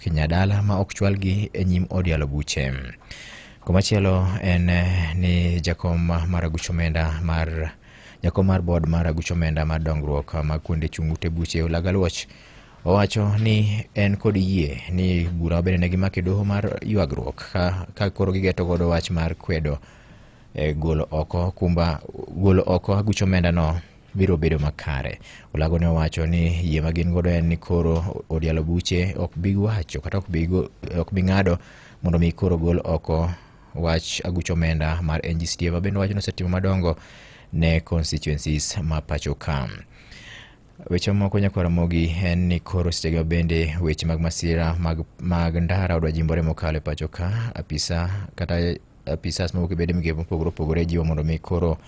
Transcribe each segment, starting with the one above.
kinyadala ma ok chwalgi e nyim od yalo buche. Komachielo en ni jakom mar board mar aguch omenda mar dongruok mag kuonde chung'ute buche Olagaluoch owacho ni en kod yie ni bura bende negi make doho mar ywagruok ka koro gigeto godo wach mar kwedo golo oko aguch omenda no biro bedo makare. Olago ne owacho ni yie magin godo en ni koro od yalo buche ok bi wacho kata ok bi ng'ado mondo mi koro gol oko wach aguch omenda mar NGCDF ma bende wacho ni osetimo madongo ne constituencies ma pacho ka. Weche moko nyakwaromogi en ni koro stegeo bende weche mag masira mag ndara odwa jimbore mokale pacho ka. Apisas mawuok e bede migepe mopogore jiwo mondo mi koro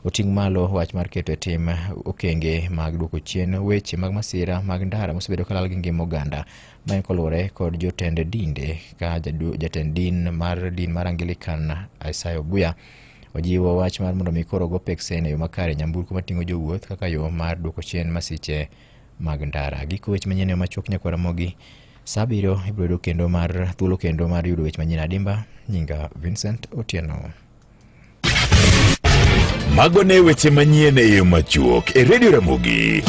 oting' malo wach mar keto e tim okenge mag duoko chien weche mag masira mag ndara mosebedo kalal gi ngima oganda ma koluwore kod jotend dinde ka jatend din mar Anglican Isaiah Obuya ojiwo wach mar mondo mi koro go peksen e yo makare nyamburko mating'o jowuoth kaka yo mar duoko chien masiche mag ndara. Giko weche manyien machuok nyakwaromogi sabiro ibrodo kendo mar thuolo kendo mar yudo weche manyien adimba. Nyinga Vincent Otieno. Magone weche manyien e yo machuok e Radio Ramogi.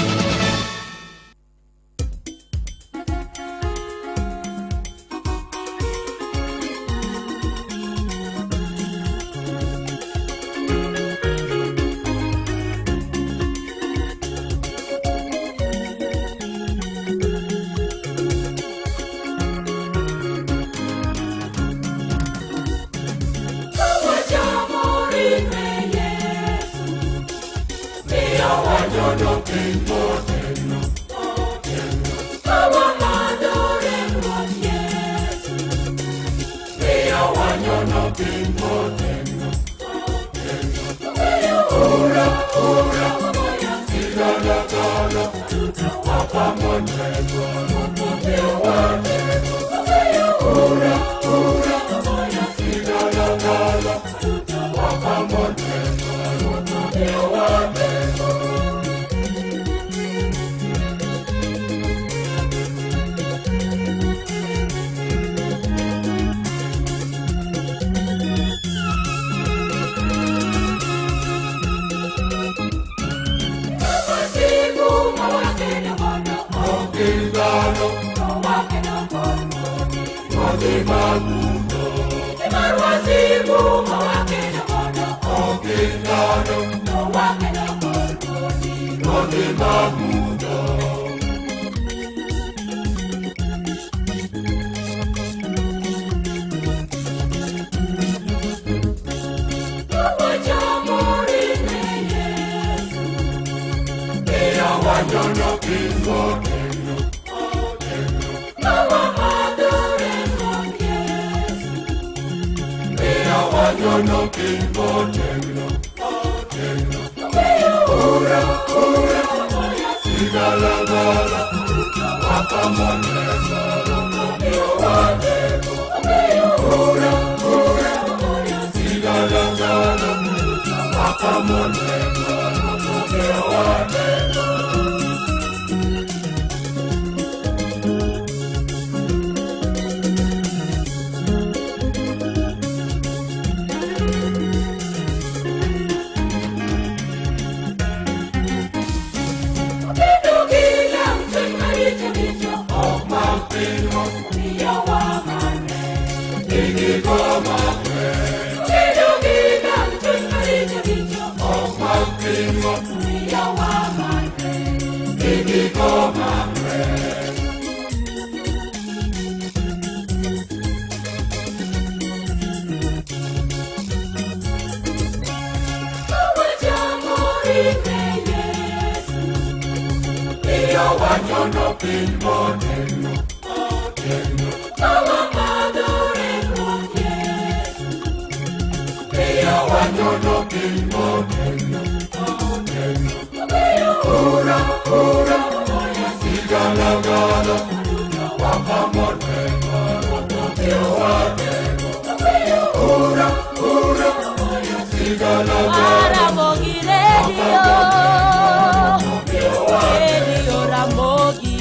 Radio Ramogi,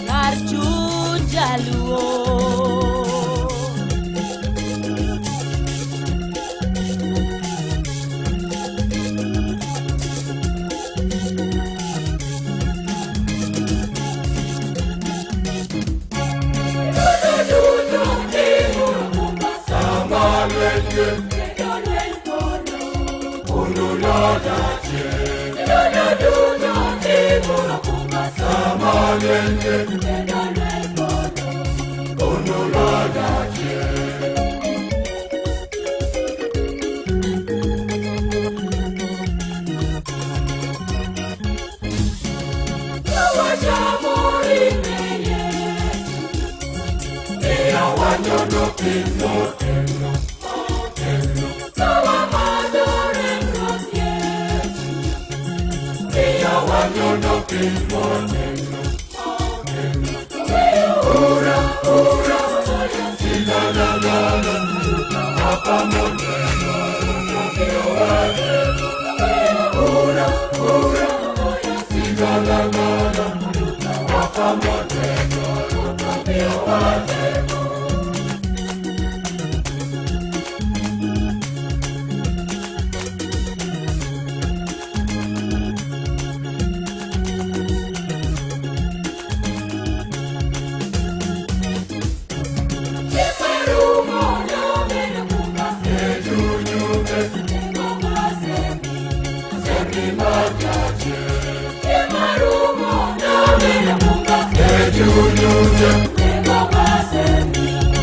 Narchu jaluo.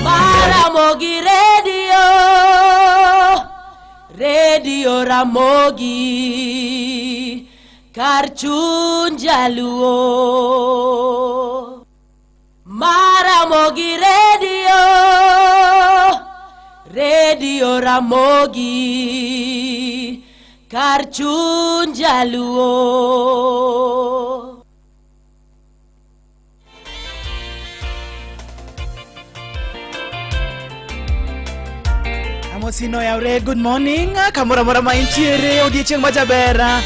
Maramogi Radio Ramogi Karchun jaluo. Maramogi Radio Ramogi Karchun jaluo. Amosino yaure, good morning. Kamora mora maintiere odiechieng' majabera.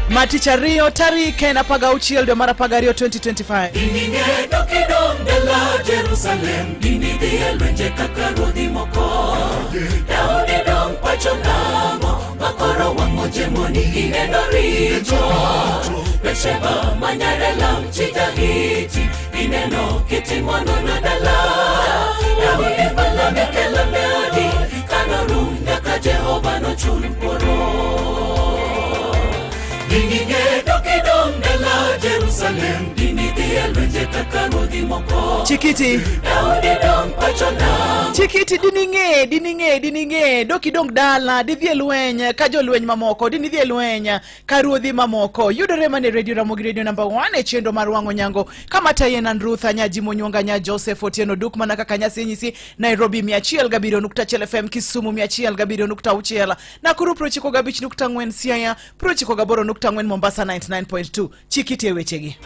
Maticha Rio tarike na paga uchiel dwe mara pagario 2025. Dinine dokidong dala Jerusalem. Dini diye lwenje kaka ruodhi moko. Daudi dong pachonamo. Makoro wamoje moni ineno richo. Besheba manyare lam chijahiti. Ineno kiti mono na dala. Daudi bala mekela meadi. Kanorum nyaka Jehova no chulporo. Dinige dokidong dala Jerusalem. Dini diye lwenje kaka ruodhi moko. Chikiti Daudi dong pachonamo. Chikiti dininge dokidong dala didhie lweny ka jolweny mamoko dinidhie lweny ka ruodhi mamoko. Yudore mane Radio Ramogi Radio number 1 e chendo mar wang'o nyango kama Tayen Ruth Anyaji Monyonga nya Joseph Otieno Duk mana kaka nyasi nyisi Nairobi 107.1 FM, Kisumu 107.6, Nakuru 95.4, Siaya 98.4, Mombasa 99.2. Chikiti wechegi.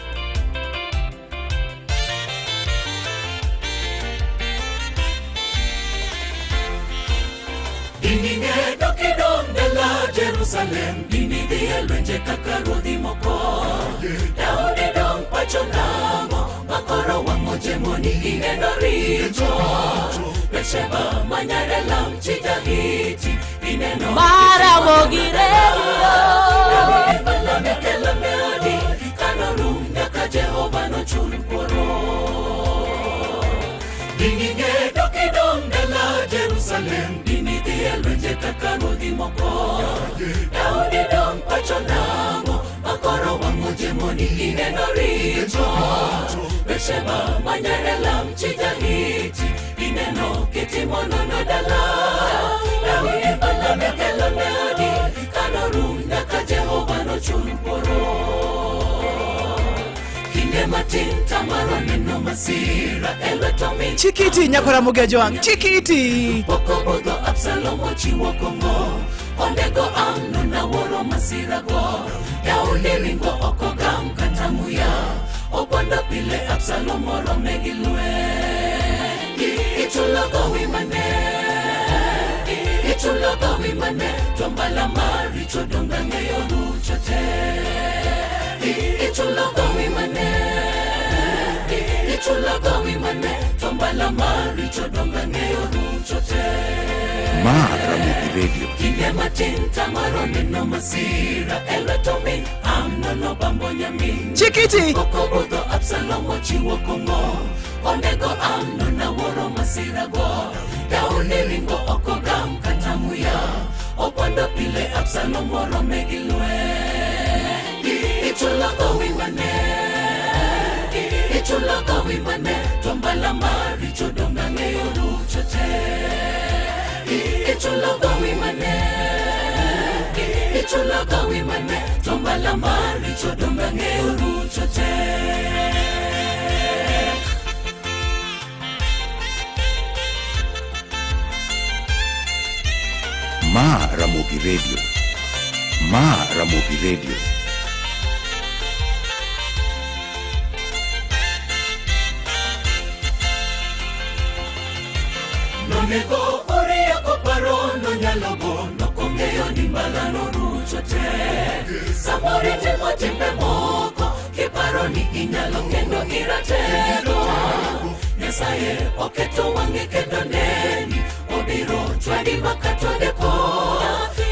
Dinine dokidong dala Jerusalem. Dini diye lwenje kaka ruodhi moko. Daudi dong pachonamo. Makoro wamoje moni ineno richo. Besheba manyare lam chijahiti. Ineno Maramogi Radio. Daudi bala mekela meadi. Kanorum nyaka Jehova no chulporo. Dinige dokidong dala Jerusalem. Dini diye lwenje kaka ruodhi moko. Daudi dong pachonamo. Makoro wamoje moni ineno richo. Besheba manyare lam chijahiti. Ineno kiti mono no dala. Daudi bala mekela meadi. Kanorum nyaka Jehova no chulporo. Kinde matin tamaro neno masira elwetomi. Chikiti nyakora mugejoang. Chikiti Poko bodo Absalom ochiwo kongo. Ondego amno na woro masira go. Daudi ringo oko gam katamuya. Opondo pile Absalom oro megilwe. Ichulogo wimane. Ichulogo wimane. Tombala mari chodonga ngeyo ruchote. Ichulogo wimane. Ichulogo wimane. Radio. Kinde matin tamaro neno masira eletomi amnono bambo nyamin. Chikiti Kokobodo Absalom ochiwo kongo Ondego amnona woro masira go Dauni ringo okogam katamuya Opondo pile Absalom woro megilwe Ichuloko wimane Tombala mari chodonga ngeyoru chote Ichuloko wimane Tombala mari chodonga ngeyoru chote Ramogi Radio. Ramogi Radio. Nonego oria koparo no nyalogo no kongeyo ni malano ruchote Samori temo timbe moko kiparo ni inyalo kendo iratero Nesaye oketo wange kendo neni obiro chwadi makato deko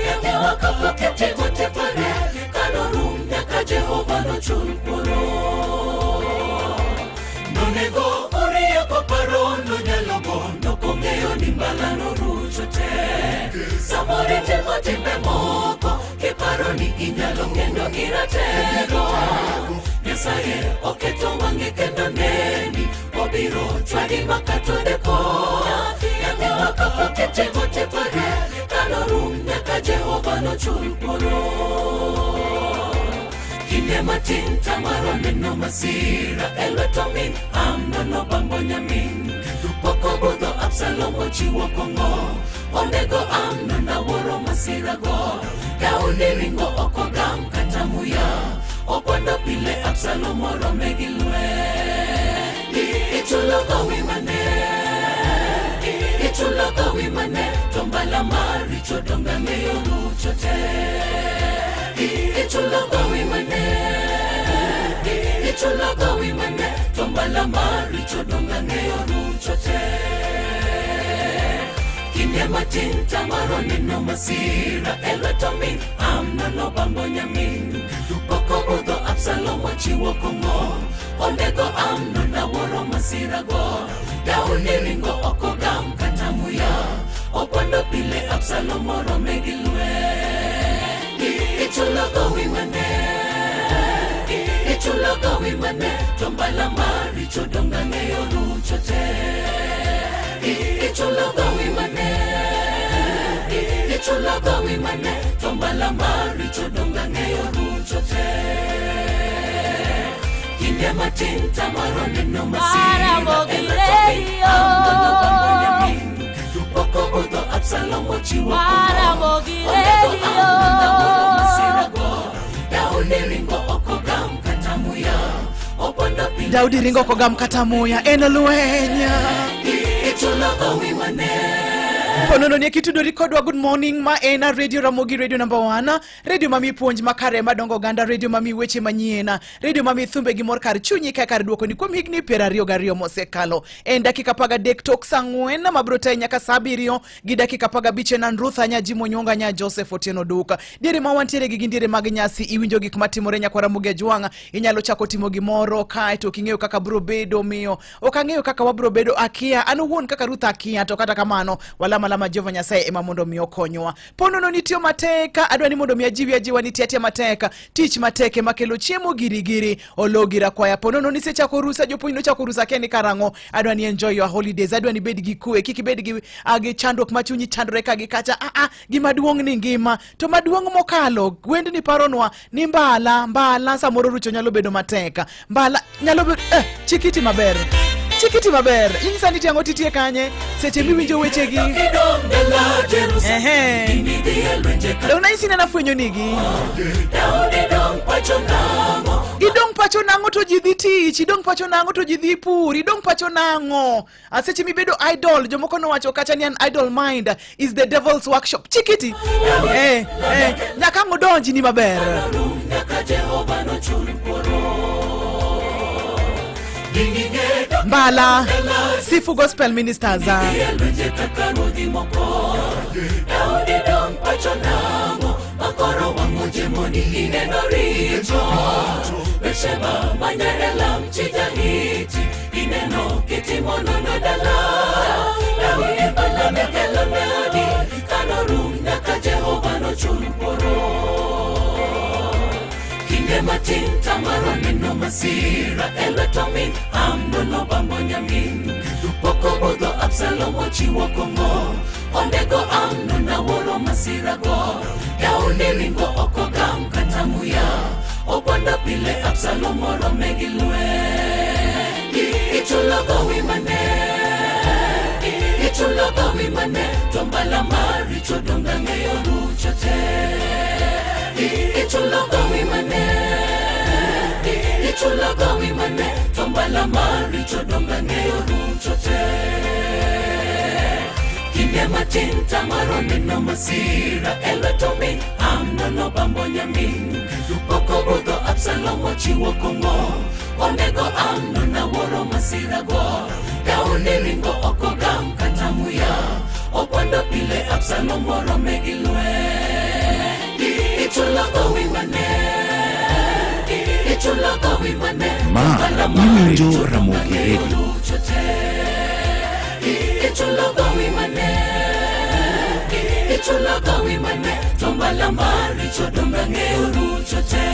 Yake wakapo kete gote pare kanorum nyaka Jehova no chulpuro Nonego oria koparo no nyalogo no kongeyo ni malano ruchote Samori temo timbe moko kiparo ni inyalo kendo iratero Nesaye oketo wange kendo neni obiro chwadi makato deko Yake wakapo kete gote pare kanorum nyaka Jehova no chulpuro Kinde matin tamaro neno masira eletomin amnono bambo nyamin Kokobodo Absalom ochiwo kongo Ondego amnona woro masira go Dauni ringo okogam katamuya Opondo pile Absalom woro megilwe Ichuloko wimane Tombala mari chodonga ngeyoru chote Ichuloko wimane Tombala mari chodonga ngeyoru chote Kinde matin tamaro neno masira eletomin amnono bambo nyamin Kokobodo Absalom ochiwo kongo Ondego amnona woro masira go Dauni ringo okogam katamuya Opondo pile Absalom woro megilwe Ichuloko wimane Tombala mari chodonga ngeyoru chote Ichuloko wimane Tombala mari chodonga ngeyoru chote Kinde matin tamaro neno masira Ramogi Radio. Kokobodo Absalom ochiwo Ramogi Ondego amnona woro masira Radio. go Dauni ringo okogam katamuya Opondo pile Daudi ringo okogam katamuya enolwenya Ichuloko wimane Ponono ni kitudo rekodwa good morning ma ena Radio Ramogi Radio number 1 Radio mami puonj makare madongo ganda Radio mami weche manyiena Radio mami thumbe gimor kar chunyi kar duoko ni kuom higni 22 mosekalo en dakika paga dek tok sangwen na mabrota nyaka sabirio gi dakika paga biche na Rutha nya jimo nyonga nya Joseph Otieno Duka dire ma wantiere gi gindire mag nyasi iwinjo gik matimore nya kwa Ramogi Jwanga inyalo chako timo gimoro kae to king'eyo kaka bro bedo miyo okang'eyo kaka wabro bedo akia anu won kaka Rutha akia to kata kamano wala malama Jehova Nyasaye ema mondo miyo konyowa ponono nitio mateka adwani mondo miya jiwa nitiatia mateka tich mateke makelo chiemo girigiri ologira kwaya ponono ni secha korusa jopuonjno chako rusa keni karango adwani enjoy your holidays adwani bed gi kue kiki bed gi agi chandruok machunyi chandre ka gi kacha gima duong ni ngima to maduong mokalo gwend ni paronwa ni mbala samoro rucho nyalo bedo mateka mbala nyalo bedo chikiti maber insa niti yango titie kanye seche miwinjo wechegi Leuna isi nena fwenyo nigi Idong pacho nango to jidhi tich Idong pacho nango to jidhi pur Idong pacho nango Seche mi bedo idol Jomoko no wacho kacha ni an idol mind Is the devil's workshop Chikiti Nyaka ngodonji ni maber Mbala Sifu Gospel Ministers iwacho nang'o makoro wang'o moni ineno richo Bethsheba manyarela mchijahiti ineno kitimo nono dala Dawi ibala nekelo neadi kano rum nyaka Jehova no chulporo Kinde matin tamaro neno masira elwetomin Amnon no bambo nyamin Poko bodho Absalom ochiwo kongo Ondego Amnon na woro masira go Daudi ringo oko gam katamuya Opondo pile Absalom moro megilwe Ichulogo wimane Ichulogo wimane Tombala mari chodonga ngeyo ruchote Ichulogo wimane Ichulogo wimane Tombala mari chodonga ngeyo ruchote Kinde matin tamaro neno masira Elwetomin Amnon no bambo nyamin Poko bodho Absalom ochiwo kongo Onego Amnon na woro masira go Daudi ringo oko gam katamuya Opondo pile Absalom moro megilwe Ichulogo wimane Ichulogo wimane Iwinjo Ramogi Radio. Ichulogo wimane Ichulogo wimane Tombala mari chodonga ng'eyo ruchote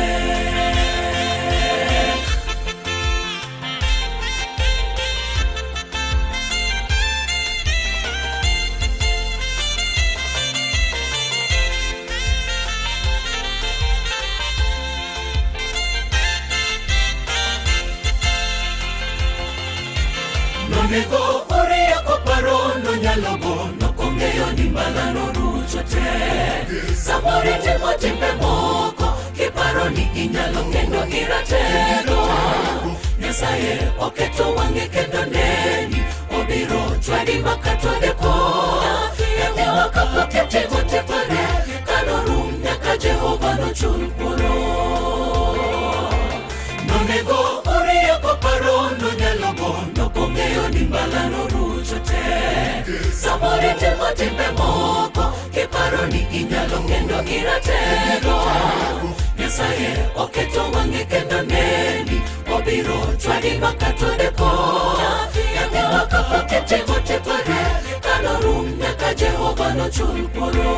Nonego Uria koparo no nyalogo no kongeyo ni mbala no ruchote Samori timo timbe moko kiparo ni inyalo kendo iratego Nyasaye oketo wange kendo neni obiro chwadi makato deko Yake wakapo kete mote pare kano rum nyaka Jehova no chulporo Nonego Uria koparo no nyalogo no kongeyo ni mbala no ruchote Samori timo timbe moko kiparo ni inyalo kendo iratego Nyasaye oketo wange kendo neni obiro chwadi makato deko Yake wakapo kete mote pare kano rum nyaka Jehova no chulporo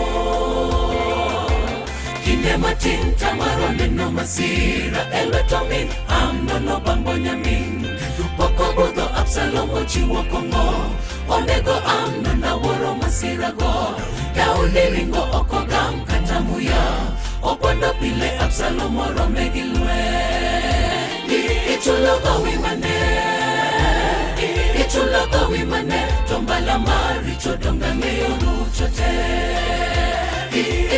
Kinde matin tamaro neno masira elwetomin Amnon no bambo nyamin Poko bodho Absalom ochiwo kongo Onego Amnon na woro masira go Daudi ringo oko gam katamuya Opondo pile Absalom moro megilwe Ichulogo wimane Ichulogo wimane Tombala mari chodonga ng'eyo ruchote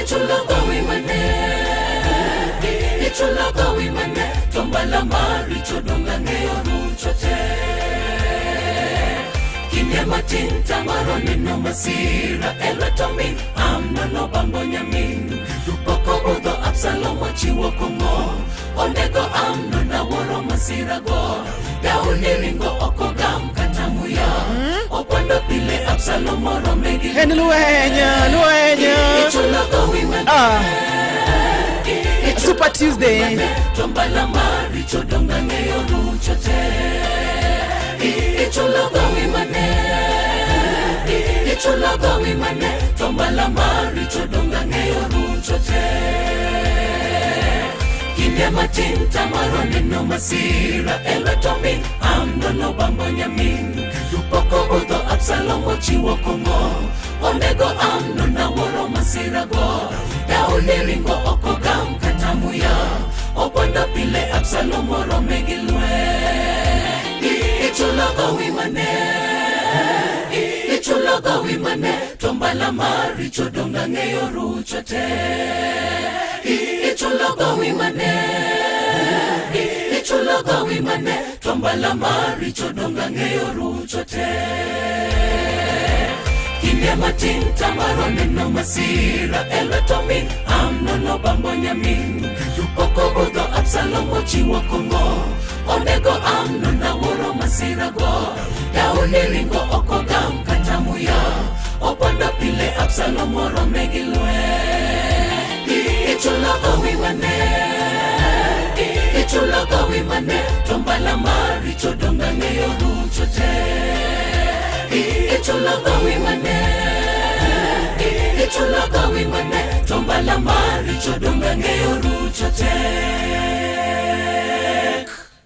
Ichulogo wimane Ichulogo wimane Tombala mari chodonga ng'eyo ruchote Kinde matin tamaro neno masira elwetomin Amnon no bambo nyamin Poko bodho Absalom ochiwo kongo Onego Amnon na woro masira go Daudi ringo oko gam katamuya Opondo pile Absalom moro megilwe En luenya Ichulogo wimane Super Tuesday Tombala mari chodonga ng'eyo ruchote Ichulogo wimane Ichulogo wimane Tombala mari chodonga ng'eyo ruchote Kinde matin tamaro neno masira elwetomin Amnon no bambo nyamin Poko bodho Absalom ochiwo kongo Onego Amnon na woro masira go Daudi ringo oko gam katamuya Opondo pile Absalom moro megilwe Ichulogo wimane Ichulogo wimane Tombala mari chodonga ng'eyo ruchote Ichulogo wimane Ichulogo wimane Tombala mari chodonga ng'eyo ruchote Kinde matin tamaro neno masira elwetomin Amnon no bambo nyamin Poko bodho Absalom ochiwo kongo Onego Amnon na woro masira go Daudi ringo oko gam katamuya Opondo opondo pile Absalom orome gi lweny ichulo gowi mane tombala maricho donga ng'eyo rucho te ichulo gowi mane tombala maricho donga ng'eyo rucho te.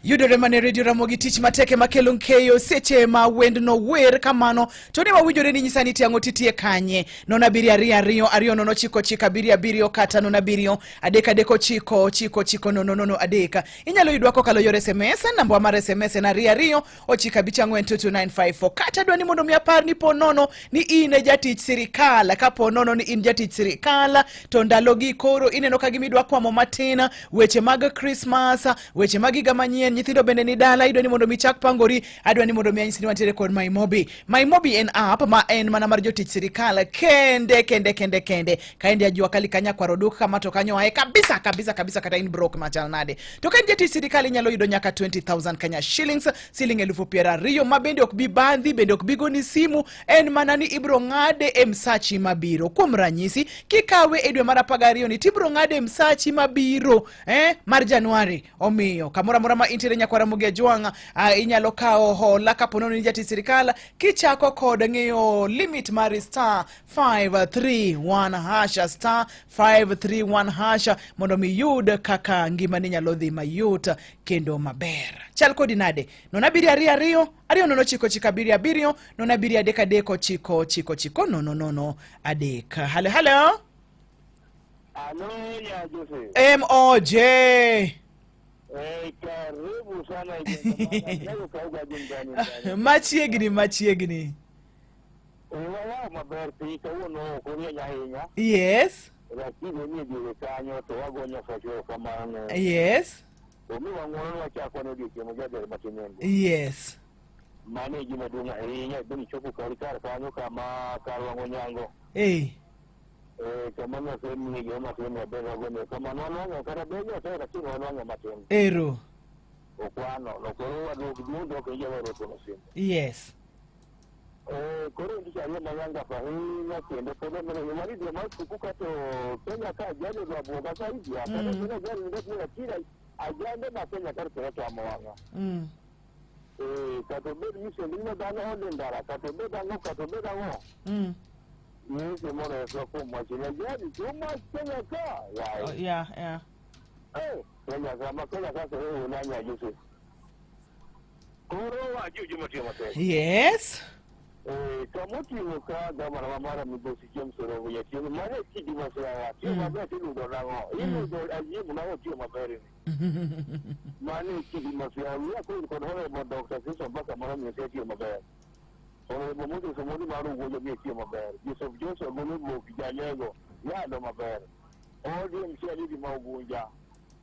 Yudore mane Radio Ramogi tich mateke makelo nkeyo seche ma wend no wer kamano to ne wawinjore ni nyisani tiango titie kanye nona biria ariyo nono chiko biria birio kata nona birio adeka deko chiko nono adeka inyalo yudwa kokalo yore SMS namba mar SMS na ariyo ochika bichango 22954 kata dwani mondo mi apar ni ponono ni ine jatich sirikala ka ponono ni in jatich sirikala to ndalogi koro ineno ka gimidwa kwamo matina weche mag Christmas weche mag higa manyien nyithindo bende ni dala idoni mondo mi chak pangori adwani mondo mi anyisni wantiere kod MyMobi en app ma en mana mar jotich sirikal kende kaendi ajua kali kanya kwaro duk kama to kanyo ae kabisa kata in broke machal nade to kan jotich sirikal inyalo yudo nyaka 20,000 Kenya shillings siling 20,000 ma bende ok bi bandhi bende ok bi goni simu en mana ni ibro ng'ade msachi mabiro kuom ranyisi kikawe e dwe mar 12 ni tibro ng'ade msachi mabiro mar Januari omiyo kamora ma intere nyakwara muge jwanga inyalo kao hola kapono ni jati sirikala kichako kod ng'eyo limit mar *531# mondo mi yud kaka ngima ni nyalo dhi mayut kendo maber chal kodi nade nona biri ariyo nono chiko biri abiriyo nona biri adeko chiko nono adeka halo Hello ya Jose MOJ karibu sana leo kauga jindani machiegni wala maber pika uno kunya nyahinya yes lakini ni bile kanyo to wagonya facho kama yes omi wang'ono wachako ne diche mojaber matinendo yes mane gima dunga hinya duni chopo karikar kanyo kama karwango nyango kama na sehemu ni goma sehemu ya bega gome kama nwango kada bejo tera kino nwango matendo ero okwano lokoro wadu kidundo kenye wero kono simu yes koro ndisha ya mayanga fahina kende kone mene yumari diya masu kukato Kenya ka ajane dwa boga ka hivi ya kada kena jari ndekuna kila ajane na Kenya karpe yetu amawanga kato bedi yuse ndina dana honde ndara kato beda ngo Nisi mwana ya soko mwachina jadi Tuma Kenya ka Yeah Kenya ka Makenya ka sehe unanya Jose Koro wa juu jumati mate yes Kamuti muka Gama na mamara mibosi James Rovo ya tiyo Mane kidi masaya wa Tiyo mabaya tiyo donango Ino do ajibu na ho tiyo mabaya Mane kidi masaya Wia kwenye kodhone Mwa Dr. Sisa Mbaka mara mwese tiyo mabaya Honorable Moses Omodi Maru Gojo Mie maber Joseph Joseph Golubo Kijanyego Yado maber ODM Lidi Maugunja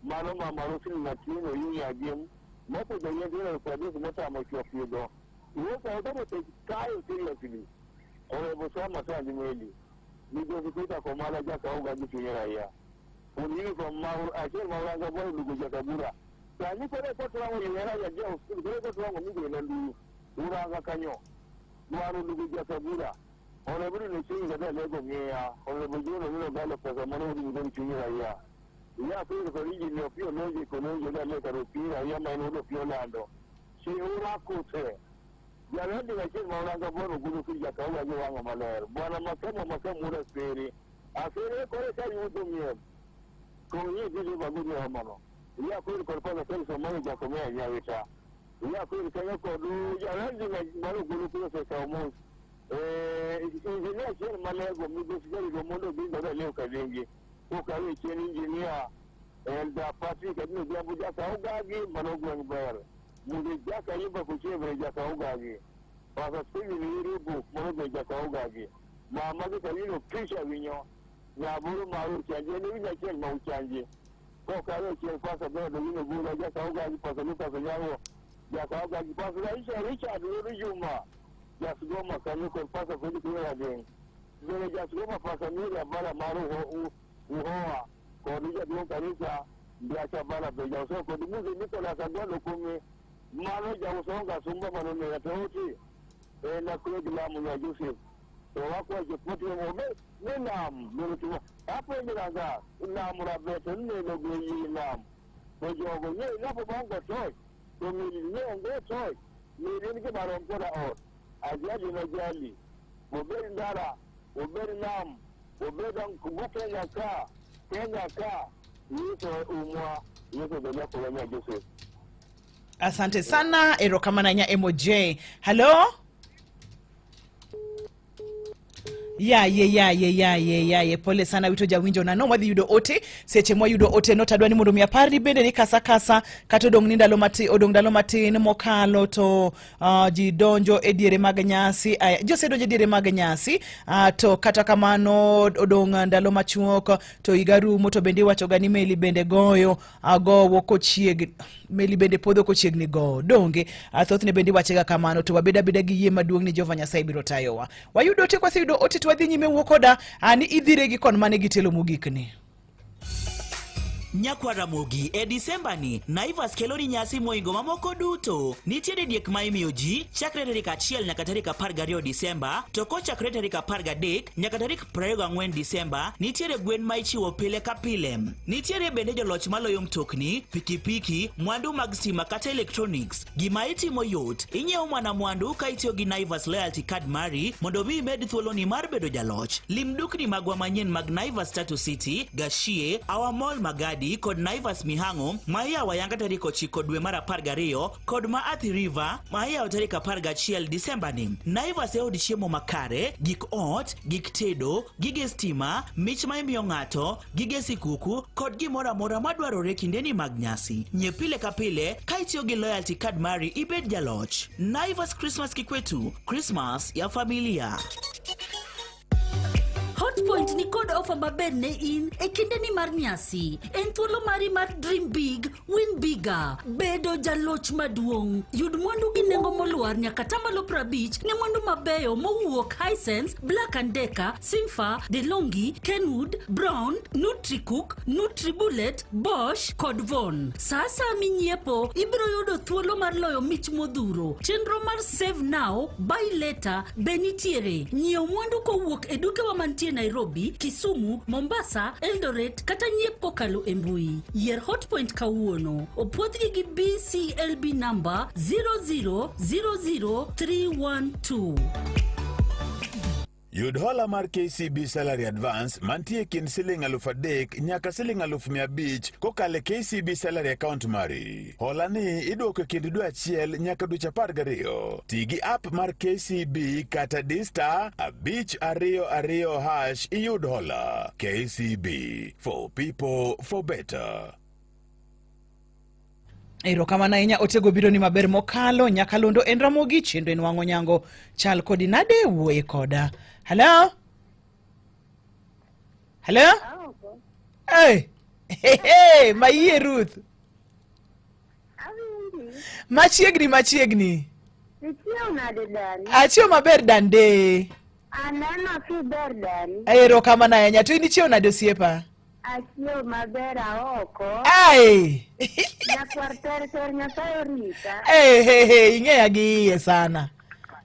Mano Mamarufini Natino Yuni Agim Moto Janyego Kwa Desi Mota Mochua Fido Uwoka Otomo Tekayo seriously Honorable Sama Sanji Mweli Nijosi Kuita Komala Jaka Uga Jitu Nyeraya Unini kwa Mauru Achel Mauranga Boy Lugu Jaka Bura Kani kore koto wangu Nyeraya Jia Uskuli Kore koto wangu Migo Nendu Uranga Kanyo Nuanu Lugu Jaka Bura Honorable Nishinga da Lego Ngea Honorable Juno Mino Galo Pasa Mano Udi Mgoni Chunyeraya Ya Kuri Koriji Niopio Noji Konoji Da Leka Rupira Ya Mainodo Piolando Shihura Kute Jaradi na chini maulanga bono gudu kija kauga je wanga maler. Bwana makamu ura spiri. Asiri kore cha yuto miem. Konyi vili bagudu ya mano. Iya kuri korpana kari somani jakomea nyawita. Iya kuri kanya kodu. Jaradi na mano gudu kija se kaumus. Injinia chini malego mido sigari gomondo binda da leo kalingi. Ukawe chini injinia. Elda Patrick adini jambu jaka ugagi manogu ngibere. Mudi jaka yimba kuchevre jaka ugagi. Pasa sigi ni iribu mwoge jaka ugagi. Maamagi kalino kisha winyo. Nyaburu maru chanje ni winya chen mauchanje. Kwa kare chen pasa bedo wino gula jaka ugagi pasa luka sanyawo. Jaka ugagi pasa laisha Richard Uru Juma. Jasugoma kanuko pasa kudi kuya geng. Zene jasugoma pasa miri abala maru uhoa. Kodija diyo kanisa. Biacha bala beja uso kodimuzi niko na sagwalo kumi. Mano ja usonga sumba manone ya tauti na kule gilamu ya Joseph to wako jepoti mo be nam no to apo ni ranga nam rabete ne no go yi nam to jogo ne na po bango toy to mi ne ngo toy mi ni ke baron ko da o ajaji na jali mo be ndara mo be nam mo be dan ku Kenya ka ni to umwa ni to be ko nya Joseph. Asante sana erokamana MJ. Hello? Yeah. Pole sana wito jawinjo na no wadhi yudo ote. Seche mwa yudo ote no tadwani mundu miapari bende ni kasa kato dong ninda lomati odong dalomati ni mokalo to jidonjo ediere maganyasi. Jose donjo ediere maganyasi to kata kamano odong ndalo machuok to igaru moto bende wacho gani meli bende goyo agowo kochieg meli bende podho kochiegni go donge thothne bende wachega kamano to wabeda gi yie maduong ni Jehova Nyasaye biro tayowa. Wayudo ote kwa yudo ote wadhi nyime wuokoda ani idhire gi kon mane gitelo mogikni. Nyakwaramogi e Disemba ni Naivas kelo ni nyasi moingo mamoko duto. Nitiere diek ma imiyo ji chakre tarik 1 nyaka tarik 12 Disemba, to kochakre tarik 13 nyaka tarik 24 Disemba nitiere gwen ma ichiwo pile ka pile. Nitiere bende joloch maloyo mtokni, pikipiki, mwandu mag stima kata electronics. Gima itimo yot, inyiewo mana mwandu ka itiyo gi Naivas Loyalty Card mari mondo mi med thuoloni mar bedo jaloch. Lim dukni magwa manyien mag Naivas Tattoo City, Gashie, Our Mall Magadi kod Naivas Mihango ma yawa yanga tarik 9 dwe mar 12 kod ma Athi River ma yawa tarik 11 Disemba ni. Naivas e od chiemo makare, gik ot, gik tedo, gige stima, mich ma imiyo ng'ato, gige sikuku kod gimoro amora madwarore kindeni mag nyasi. Nyepile ka pile ka itiyo gi Loyalty Card mari ibed jaloch. Naivas Christmas kikwetu, Christmas ya familia. Hotpoint ni kod offer maber ne in e kinde ni mar nyasi. En thuolo mari mar dream big, win bigger. Bedo jaloch maduong'. Yud mwandu gi nengo moluar nyaka tamalo 50 ne mwandu mabeyo mowuok Hisense, Black & Decker, Simfa, DeLonghi, Kenwood, Brown, NutriCook, NutriBullet, Bosch kod Von. Sasa minyiepo ibiro yudo thuolo mar loyo mich modhuro. Chenro mar Save Now, Buy Later benitiere. Nyiew mwandu kowuok e duke wa mantie Nairobi, Kisumu, Mombasa, Eldoret kata nyiep kokalo e mbui. Yier Hotpoint kawuono. Opuodhgi gi BCLB number 0000312. Yud hola mar KCB Salary Advance mantie kind Sh3,000 nyaka Sh500 kokale KCB Salary Account mari. Hola ni idwoko kind dwe 1 nyaka dwe 12. Tigi app mar KCB kata D*522# iyud hola. KCB, for people, for better. Erokamana ahinya otego biro ni maber mokalo Nyakalondo en Ramogi chendo en wang'o nyango chal kodi nade wuoye koda. Hello? Hello? Hey, maiye Ruth. Machiegni. Nichio nade dani? Achio maber dande. Aneno ki ber dani. Erokamana ahinya to inichio nade osiepa? Achio maber aoko. Ai. Nyakwarter Nyasaye rita. Ing'eya gi iye sana.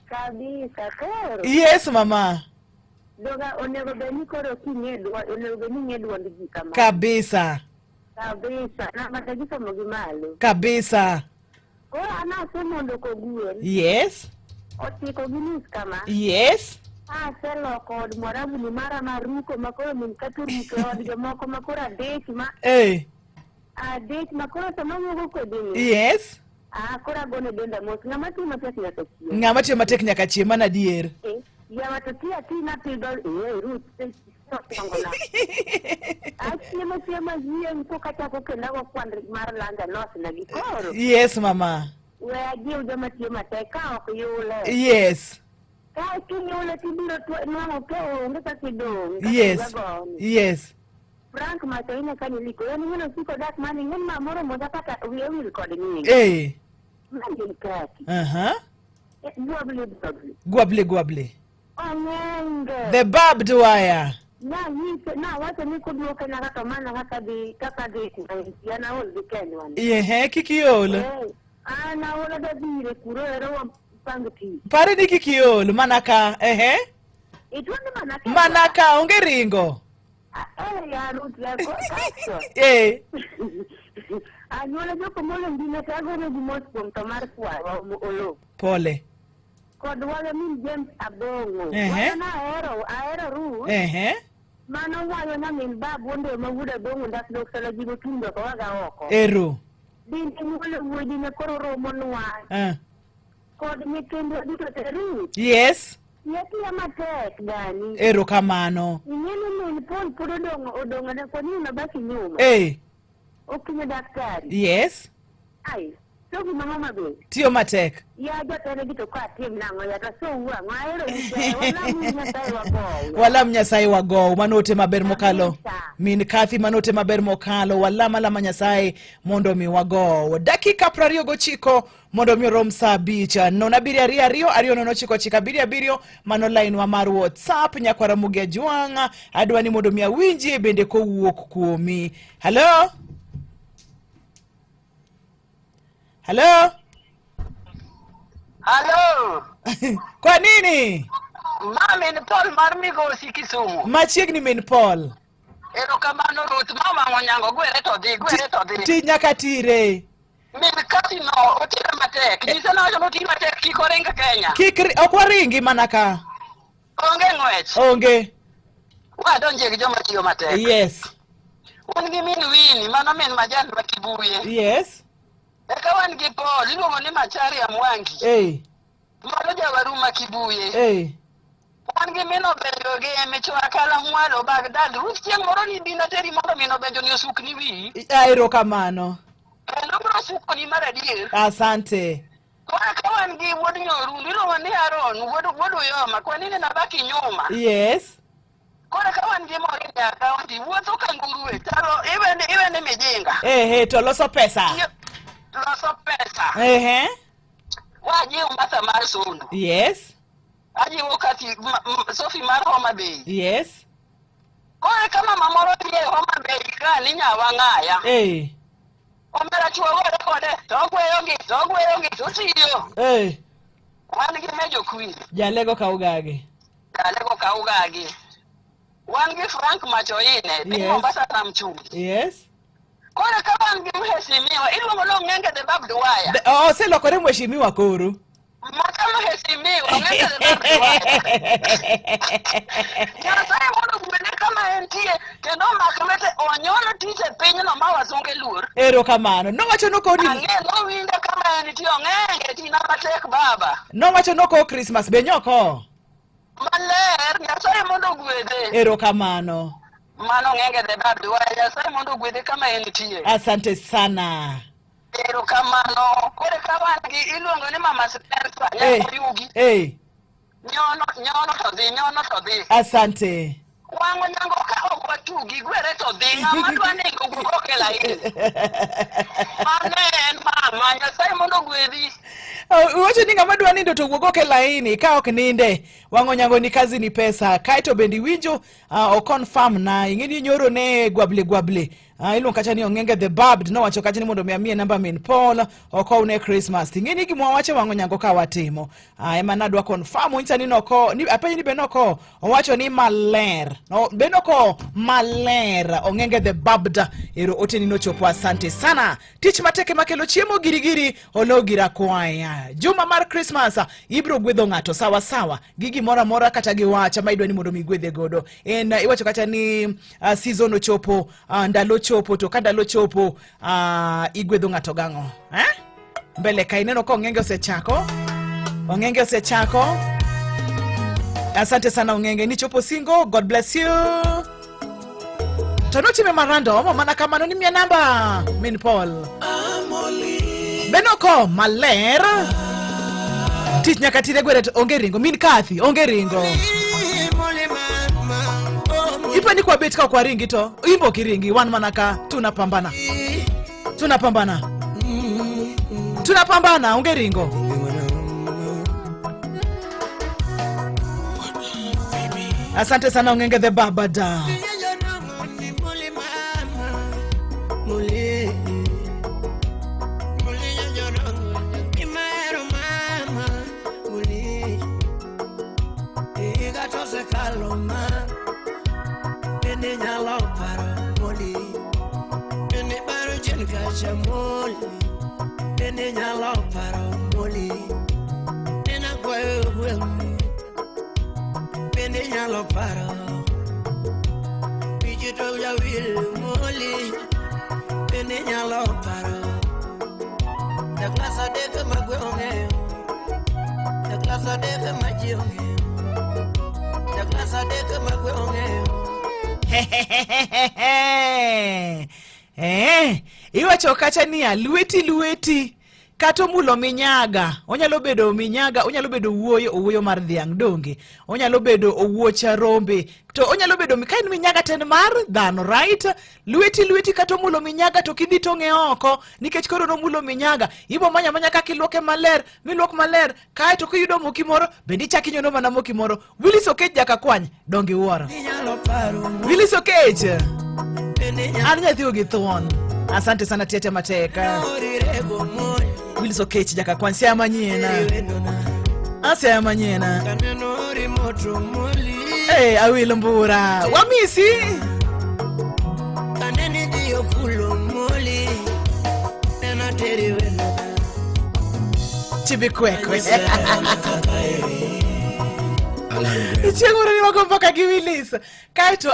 Kabisa koro. Yes mama. Doga onego beni koro kinyedwa, onego beni nyedwa ndiji kama. Kabisa. Na matajika mogimalo. Kabisa. Koro anasomo ndoko gwen. Yes. Otiko ginis kama. Yes. Selo kod morabu ni mara maruko makoro minkaturuke od jomoko makoro adek ma. Adek makoro samamogo kodini. Yes. Kora gone denda mos ng'ama tiyo matek nyaka chiem mana dier. Ya to tia pido Ruth tongona. Chiemo yien ko kata ko kenda ko kwandri mar landa nos na gikoro. Yes mama. We ajiu joma tiyo matek ka ok yule. Yes. Ka kinyule tibiro nwango ke onge ka kidong. Yes. Frank Matoina kaniliko yani ngeno siko dak mani ngema moro moja kata will kod ni. Manje kati. Guable. Onyenge. The barbed wire. Na watu niko duoke na kata mana kaka di yana all weekend one. Kikiolo. Na ola da dire kuro ero pangti. Pare ni kikiolo manaka Ituonde Manaka. Manaka onge ringo. Ya Ruth yako. Anyuola joko molo ndine tagore gi mos kuom tomar kwa olo. Pole. Kod wale min James Abongo. Wana aero Ruth. Mano wayo na min babu wonde mawuda Abongo ndak dok sala jibo tundo ko waga oko. Eru. Din timule wudi ne koro romo nwa. Kod nyithindo duto te Ruth. Yes. Yeti ya matek gani. Eru kamano. Ingene min Paul pudo odongo na kwa nini nabaki nyuma. Okinye daktari. Yes. Ai, so gimama mabe. Tiyo matek. Ya jotene gito kwa tim nango ya taso uwa. Ngaero uje, wala mnyasai wago. Wala mnyasai wago, manote maber mokalo. Min Kathy manote maber mokalo. Wala malama nyasai mondo mi wago. Dakika 29 mondo mi rom saa bicha. Nona biri ario nono chiko chika biri mano line wa maru WhatsApp. Nyakwara mugia juanga. Adwani mondo mi awinji bende ko wuok kuomi. Hello? Hello? Hello? Kwa nini? Mama ni Paul Marmigosi Kisumu. Machiegni min Paul. Ero kamano Ruth mama Onyango gwere to dhi. Ti nyaka tire. Min Kathy no otira matek. Nise no jomo tira matek kiko ringa Kenya. Okwa ringi Manaka. Onge ngwech. Onge. Wadonje gi joma tiyo matek. Yes. Ungi min Wini mano min majan makibuye. Yes. Eka wan gi Paul iluongo ni Machari Amwangi. Mano jawaru makibuye. Wan gi mino benjo gi Emichwa Kala Mwalo Bagdad. Ruth chieng' moro ni dina teri mondo mino benjo ni osukni wi. Airo kamano. Kendo bro sukni mar adier. Asante. Kwa wan gi wuod Nyoru iluongo ni Aaron wuod Oyoma kwa nini nabaki nyuma. Yes. Kora kawan gi mori ya kaunti wuotho kanguruwe taro iwene mijinga. To loso pesa. Loso pesa. Waji umbasa mar Sondu. Yes. Aji wakati Sophie mar Homa Bay. Yes. Kore kama mamoro ye Homa Bay ka ninya wangaya. Ombera chuo wode kode togweyo gi tutiyo. Wan gi Mejo Queen. Jalego kaugage. Wan gi Frank Machoine. Yes. Mombasa na Mchungi. Yes. Kore kawan gi mheshimiwa iluongo no Ngenge the Barbed Wire. Se lokore mheshimiwa koro. Makama mheshimiwa Ngenge the Barbed Wire. Nyasaye mondo gwene kama entie kendo maklete onyono tije piny no mawazonge luor. Ero kamano. Nowacho noko ni. No winda kama entie Ngenge tina matek baba. Nowacho noko Christmas be nyoko. Maler Nyasaye mondo gwedhe. Ero kamano. Mano Ngenge the Barbed Wire Nyasaye mondo gwedhe kama entie. Asante sana. Ero kamano. Kore kawan gi iluongo ni Mama Spencer Nyayugi. Nyono to dhi. Asante. Wango nyango ka okwa tugi gwere to dhi ng'ama dwane gugo kela hii. Amen mama Nyasaye mondo gwedhi. Uwacho ni ng'ama dwa nindo to wuogo ke laini ka ok ninde. Wango nyango ni kazi ni pesa. Kaito bendi winjo o confirm na ingeni nyoro ne gwable. Iluongo kacha ni Ongenge the Barbed no wacho kacha ni mondo miamie namba min Paul oko ne Christmas. Ingeni gimwa wacho wango nyango ka watimo. Ema nadwa confirm uncha ni noko ni apenyi ni benoko owacho ni maler. No benoko maler Ongenge the Barbed ero oteni no chopo asante sana. Tich mateke makelo chiemo girigiri ologira kwaya. Juma mar Christmas ibro gwedho ng'ato sawa gigi mora kata giwacha maidwa ni mondo migwedhe godo iwacho kata ni season ochopo ndalo chopo to ndalo chopo igwedho ng'ato gang'o mbele ka ineno ko Ongenge osechako asante sana Ongenge ni chopo singo. God bless you. Tanotime marando mana kamano ni mia namba min Paul benoko maler tich nyaka tire gwere onge ringo min Kathy onge ringo ipani kwa bet ka kwa ringi to imbo kiringi wan manaka tunapambana onge ringo asante sana Ongenge the Barbed. kato se kaloma Bende nyalo paro moli Bende baro chen kacha moli Bende nyalo paro moli Nena kwayo gwemi Bende nyalo paro Bijito ya will moli Bende nyalo paro Ya klasa deke magwe ongeyo Ya klasa deke maji ongeyo Ya klasa deke magwe ongeyo Iwacho kacha niya lueti kato mulo minyaga. Onyalo bedo minyaga, onyalo bedo owuoyo mar dhiang' donge. Onyalo bedo owuocha rombe. To onyalo bedo kain minyaga ten mar dhano, right? Lueti kato mulo minyaga to kidhi tong'e oko nikech koro no mulo minyaga. Ibo manya kaka iluoke maler, miluok maler, kae to kiyudo moki moro, bende ichak inyono mana moki moro. Willis Okech jaka kwany, donge wuoro. Willis Okech. An nyathi ogi thuon. Asante sana Tiete Mateka. Willis Okech jaka kwany sia manyena. Asa manyena. Awil mbura. Wamisi. Kaneni dio kulo moli. Nena teri weno. Chibikwekwe. Chengura ni wagombaka gi Willis. Kaito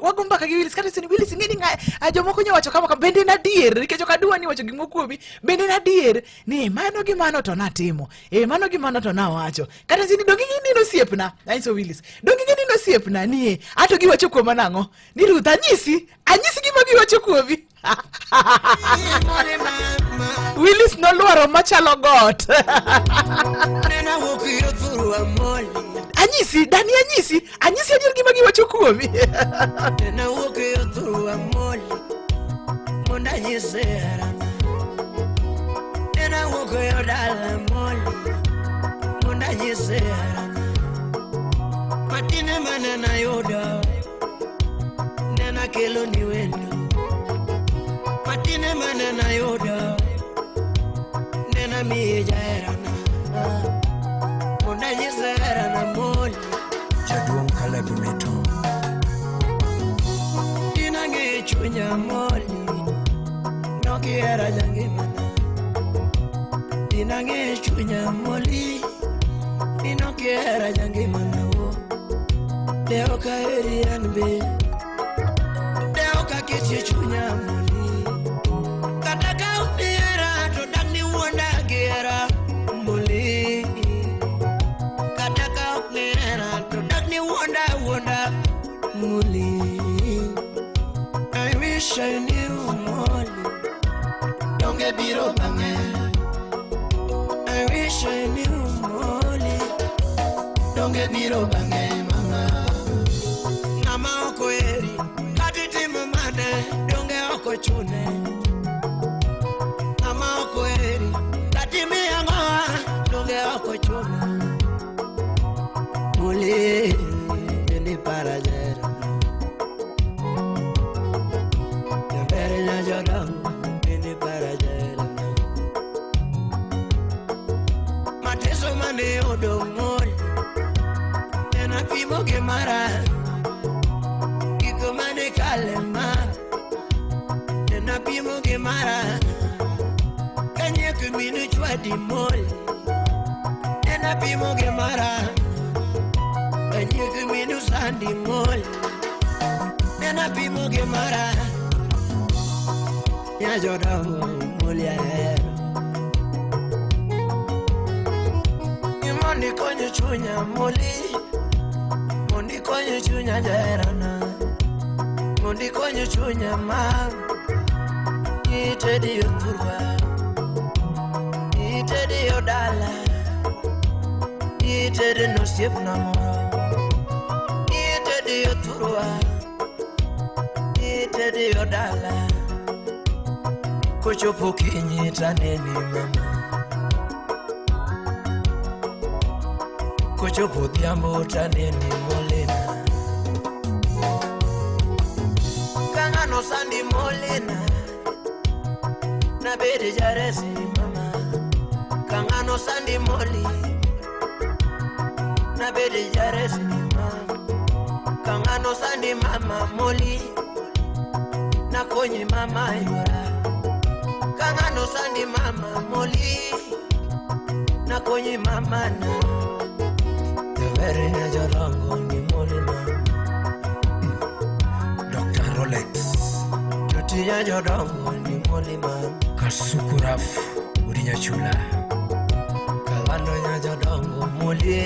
wagombaka gi Willis kata sini Willis ngeni ajomoko nyawacho kama bende na dier nikech okadwa ni wacho gimo kuomi bende na dier ni mano gi mano to natimo mano gi mano to nawacho kata sini dongi ngini no siepna aiso Willis dongi ngini no siepna ni ato gi wacho kuoma nango ni Ruth anyisi gima gi wacho kuomi Willis no luaro machalo got Nena wokiro thuru amoli Anyisi ajir gima gi wacho kuomi Nena wokiro thuru amoli Monda nyise harana Nena wokiro dala amoli Monda nyise harana Matine manena yoda Nena kelo ni wendo Matine manena yoda Nena miye jaherana Monda nyise harana moli Jaduong Caleb Meto Dinange chunya moli Noki era jangimana Dinange chunya moli Noki era jangimana wo Deo ka eri anbe Deo ka kichi chunya moli Kataka uniera to dani wanda gera moli Kataka uniera to dani wanda moli I wish I knew moli Donge biro bange I wish I knew moli Donge biro bange mama Nama oko eri Katiti mumane Donge oko chune Nama oko eri Katimi yangoa Donge oko chune Muli Bindi para jera Yambere na jodamu Bindi para jera Mateso mane odo moli Nena pimo gemara Kiko mane kalema Nena pimo gemara Kanye kuminu chwa di moli Nena pimo gemara Kanye kuminu sandi moli Nena pimo gemara Ya jodamu moli ya hero Mondi konyo chunya moli Mondi konyo chunya jaherana Mondi konyo chunya mam Itedi yoturwa Itedi yodala Itedi no siep na moro Itedi yoturwa Itedi yodala Kuchopo kinyita neni mama Kuchopo diambo taneni molena Kangano sandi molena Na bede jaresi mama Kangano sandi moli Na bede jaresi mama Kangano sani mama moli na konyi mama yura. Kangano sani mama moli na konyi mama na. Tevere na jorongo ni moli na. Dr. Rolex Tutinya jorongo ni moli na. Kasukuraf Urinya chula Kangano nya jorongo moli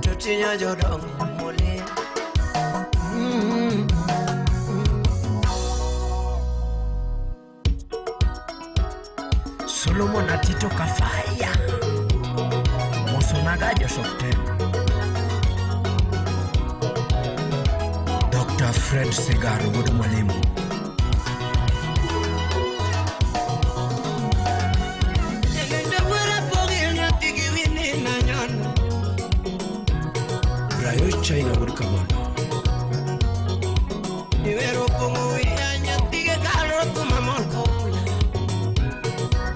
Tutinya jorongo moli. Solomon Atito Kafaya Mosonaga Josofte Dr. Fred Segaru Gudu Mwalimu Brayo China Gudu Kabono Nivero Pongo Yanya Tige Karo Tumamolko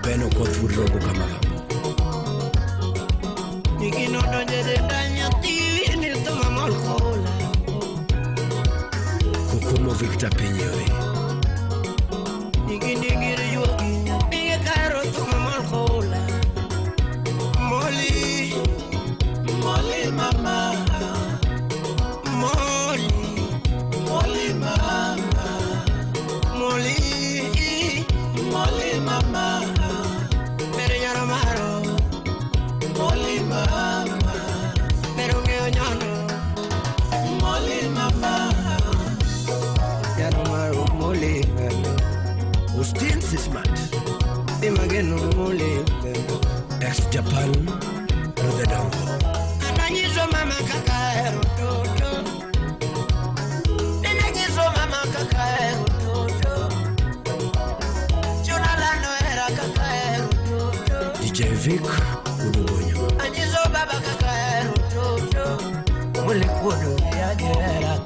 Beno Kothuro Kamagambo Nikino Donjede Danya Tige Ni Tumamolko Kukumo Victor Penyori Nikindingiri Yuki Tige Karo Tumamolko Moli Moli Mama Moli Moli Mama Moli Moli Mama Mere yaro maro Moli Mama Pero ngeo nyono Moli Mama Yaro maro Moli Mama Ustin Sismat Imageno Moli Mama Ex-Japan Rode Dongo Ananyizo mama kakaero toto Nenanyizo mama kakaero toto Chunalano era kakaero toto DJ Vic Udubonyo Anyizo baba kakaero toto Mule kudu yake era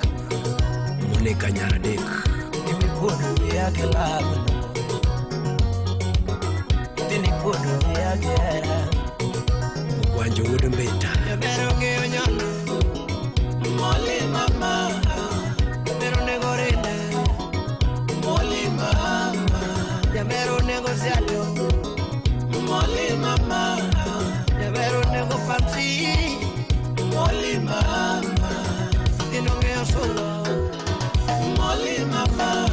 Mule kanyara dik Nimi kudu yake labu Tini kudu yake era Wanjo Udumbeta Yabero ngeo nyono Moli mama Yabero negorine Moli mama Yabero negociato Moli mama Yabero nego fancy Moli mama Tino ngeo solo Moli mama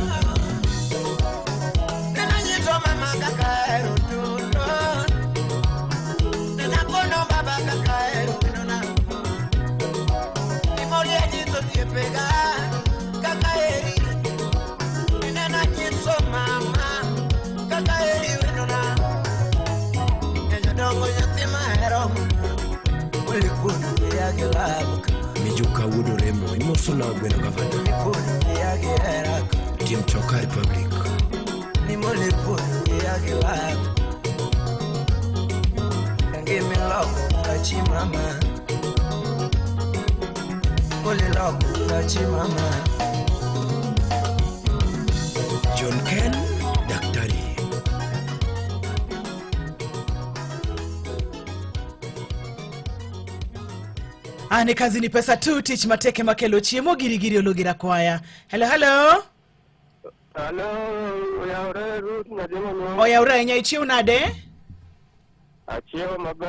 Nenanyito mama kakaero tuto Nenakono baba kakaero winona Nimoli ajito tiepega kakaeri Nenanyito mama kakaeri winona Nejadongo yatima hero Muli kudu yake labuka Mijuka wudu remo Imosuna ugweno gavana Mikudu yake eraka Team Choka Republic Nimoli kudu yake labuka Give me love, touchy mama. Holy love, touchy mama. John Ken, Daktari. Ane kazi ni pesa tu. Teach Mateke Makelo Chiemo Girigiri Ologira Kwaya. Hello, hello. Hello, Oyaure Ruth Nadimo. Oyaure Nyaichi unade? Achio maber.